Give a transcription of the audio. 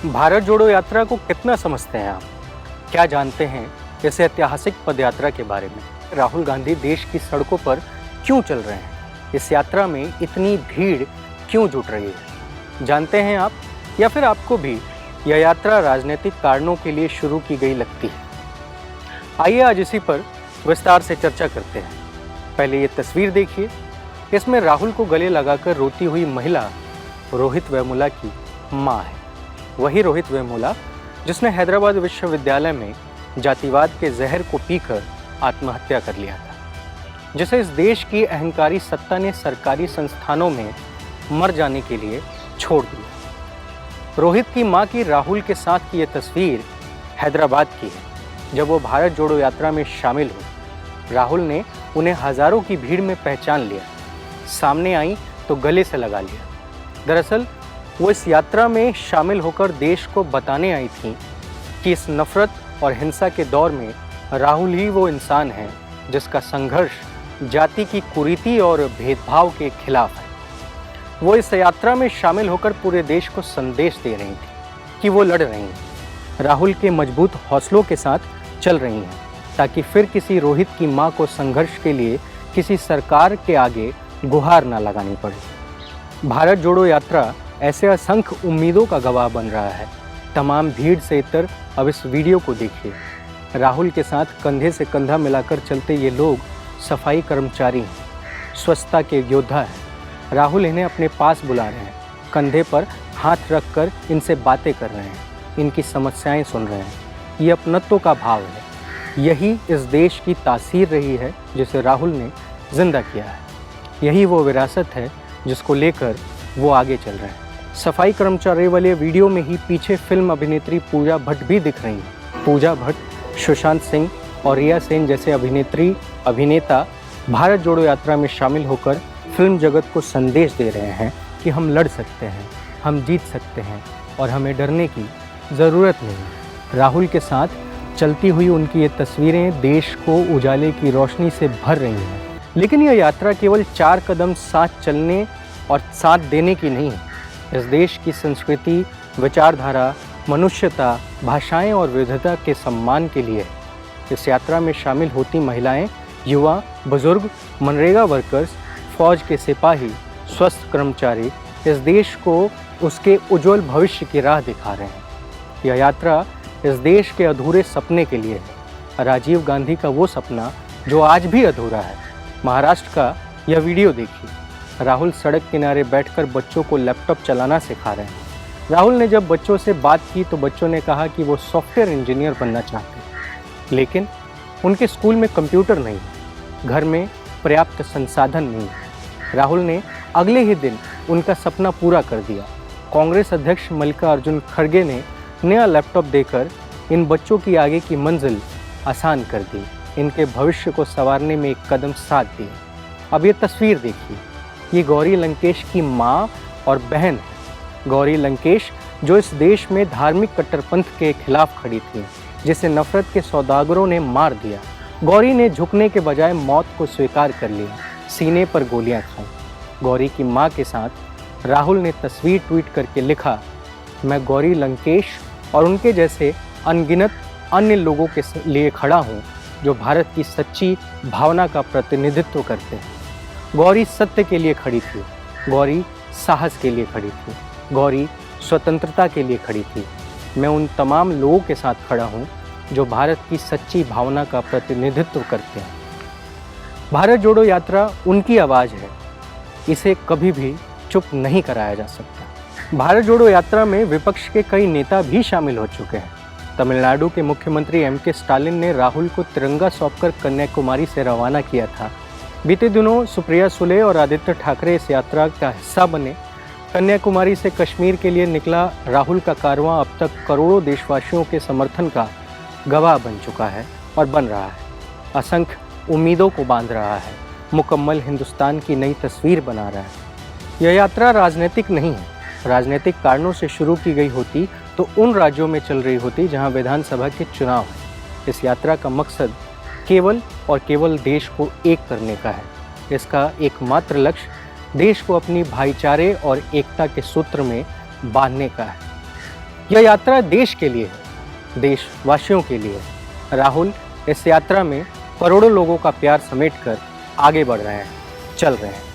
भारत जोड़ो यात्रा को कितना समझते हैं आप? क्या जानते हैं इस ऐतिहासिक पदयात्रा के बारे में? राहुल गांधी देश की सड़कों पर क्यों चल रहे हैं? इस यात्रा में इतनी भीड़ क्यों जुट रही है? जानते हैं आप, या फिर आपको भी यह यात्रा राजनीतिक कारणों के लिए शुरू की गई लगती है? आइए आज इसी पर विस्तार से चर्चा करते हैं। पहले ये तस्वीर देखिए। इसमें राहुल को गले लगाकर रोती हुई महिला रोहित वेमुला की माँ है। वही रोहित वेमुला जिसने हैदराबाद विश्वविद्यालय में जातिवाद के जहर को पीकर आत्महत्या कर लिया था, जिसे इस देश की अहंकारी सत्ता ने सरकारी संस्थानों में मर जाने के लिए छोड़ दिया। रोहित की मां की राहुल के साथ की यह तस्वीर हैदराबाद की है, जब वो भारत जोड़ो यात्रा में शामिल हुई। राहुल ने उन्हें हजारों की भीड़ में पहचान लिया, सामने आई तो गले से लगा लिया। दरअसल वो इस यात्रा में शामिल होकर देश को बताने आई थी कि इस नफरत और हिंसा के दौर में राहुल ही वो इंसान है जिसका संघर्ष जाति की कुरीति और भेदभाव के खिलाफ है। वो इस यात्रा में शामिल होकर पूरे देश को संदेश दे रही थी कि वो लड़ रही हैं, राहुल के मजबूत हौसलों के साथ चल रही हैं, ताकि फिर किसी रोहित की मां को संघर्ष के लिए किसी सरकार के आगे गुहार ना लगानी पड़े। भारत जोड़ो यात्रा ऐसे असंख्य उम्मीदों का गवाह बन रहा है। तमाम भीड़ से इतर अब इस वीडियो को देखिए। राहुल के साथ कंधे से कंधा मिलाकर चलते ये लोग सफाई कर्मचारी हैं, स्वच्छता के योद्धा हैं। राहुल इन्हें अपने पास बुला रहे हैं, कंधे पर हाथ रखकर इनसे बातें कर रहे हैं, इनकी समस्याएं सुन रहे हैं। ये अपनत्व का भाव है। यही इस देश की तासीर रही है जिसे राहुल ने जिंदा किया है। यही वो विरासत है जिसको लेकर वो आगे चल रहे हैं। सफाई कर्मचारी वाले वीडियो में ही पीछे फिल्म अभिनेत्री पूजा भट्ट भी दिख रही हैं। पूजा भट्ट, सुशांत सिंह और रिया सेन जैसे अभिनेता भारत जोड़ो यात्रा में शामिल होकर फिल्म जगत को संदेश दे रहे हैं कि हम लड़ सकते हैं, हम जीत सकते हैं और हमें डरने की ज़रूरत नहीं। राहुल के साथ चलती हुई उनकी ये तस्वीरें देश को उजाले की रोशनी से भर रही हैं। लेकिन यह यात्रा केवल 4 कदम साथ चलने और साथ देने की नहीं है। इस देश की संस्कृति, विचारधारा, मनुष्यता, भाषाएं और विविधता के सम्मान के लिए है। इस यात्रा में शामिल होती महिलाएं, युवा, बुजुर्ग, मनरेगा वर्कर्स, फौज के सिपाही, स्वास्थ्य कर्मचारी इस देश को उसके उज्जवल भविष्य की राह दिखा रहे हैं। यह यात्रा इस देश के अधूरे सपने के लिए है। राजीव गांधी का वो सपना जो आज भी अधूरा है। महाराष्ट्र का यह वीडियो देखिए। राहुल सड़क किनारे बैठकर बच्चों को लैपटॉप चलाना सिखा रहे हैं। राहुल ने जब बच्चों से बात की तो बच्चों ने कहा कि वो सॉफ्टवेयर इंजीनियर बनना चाहते हैं, लेकिन उनके स्कूल में कंप्यूटर नहीं है, घर में पर्याप्त संसाधन नहीं है। राहुल ने अगले ही दिन उनका सपना पूरा कर दिया। कांग्रेस अध्यक्ष मल्लिकार्जुन खड़गे ने नया लैपटॉप देकर इन बच्चों की आगे की मंजिल आसान कर दी, इनके भविष्य को संवारने में एक कदम साथ दिए। अब ये तस्वीर देखिए। ये गौरी लंकेश की माँ और बहन है। गौरी लंकेश जो इस देश में धार्मिक कट्टरपंथ के खिलाफ खड़ी थी, जिसे नफरत के सौदागरों ने मार दिया। गौरी ने झुकने के बजाय मौत को स्वीकार कर लिया, सीने पर गोलियां खाई। गौरी की माँ के साथ राहुल ने तस्वीर ट्वीट करके लिखा, मैं गौरी लंकेश और उनके जैसे अनगिनत अन्य लोगों के लिए खड़ा हूँ जो भारत की सच्ची भावना का प्रतिनिधित्व करते हैं। गौरी सत्य के लिए खड़ी थी, गौरी साहस के लिए खड़ी थी, गौरी स्वतंत्रता के लिए खड़ी थी। मैं उन तमाम लोगों के साथ खड़ा हूँ जो भारत की सच्ची भावना का प्रतिनिधित्व करते हैं। भारत जोड़ो यात्रा उनकी आवाज़ है, इसे कभी भी चुप नहीं कराया जा सकता। भारत जोड़ो यात्रा में विपक्ष के कई नेता भी शामिल हो चुके हैं। तमिलनाडु के मुख्यमंत्री M.K. स्टालिन ने राहुल को तिरंगा सौंपकर कन्याकुमारी से रवाना किया था। बीते दिनों सुप्रिया सुले और आदित्य ठाकरे इस यात्रा का हिस्सा बने। कन्याकुमारी से कश्मीर के लिए निकला राहुल का कारवां अब तक करोड़ों देशवासियों के समर्थन का गवाह बन चुका है और बन रहा है। असंख्य उम्मीदों को बांध रहा है, मुकम्मल हिंदुस्तान की नई तस्वीर बना रहा है। यह यात्रा राजनीतिक नहीं है। राजनीतिक कारणों से शुरू की गई होती तो उन राज्यों में चल रही होती जहां विधानसभा के चुनाव हैं। इस यात्रा का मकसद केवल और केवल देश को एक करने का है। इसका एकमात्र लक्ष्य देश को अपनी भाईचारे और एकता के सूत्र में बांधने का है। यह यात्रा देश के लिए है, देशवासियों के लिए है। राहुल इस यात्रा में करोड़ों लोगों का प्यार समेटकर आगे बढ़ रहे हैं, चल रहे हैं।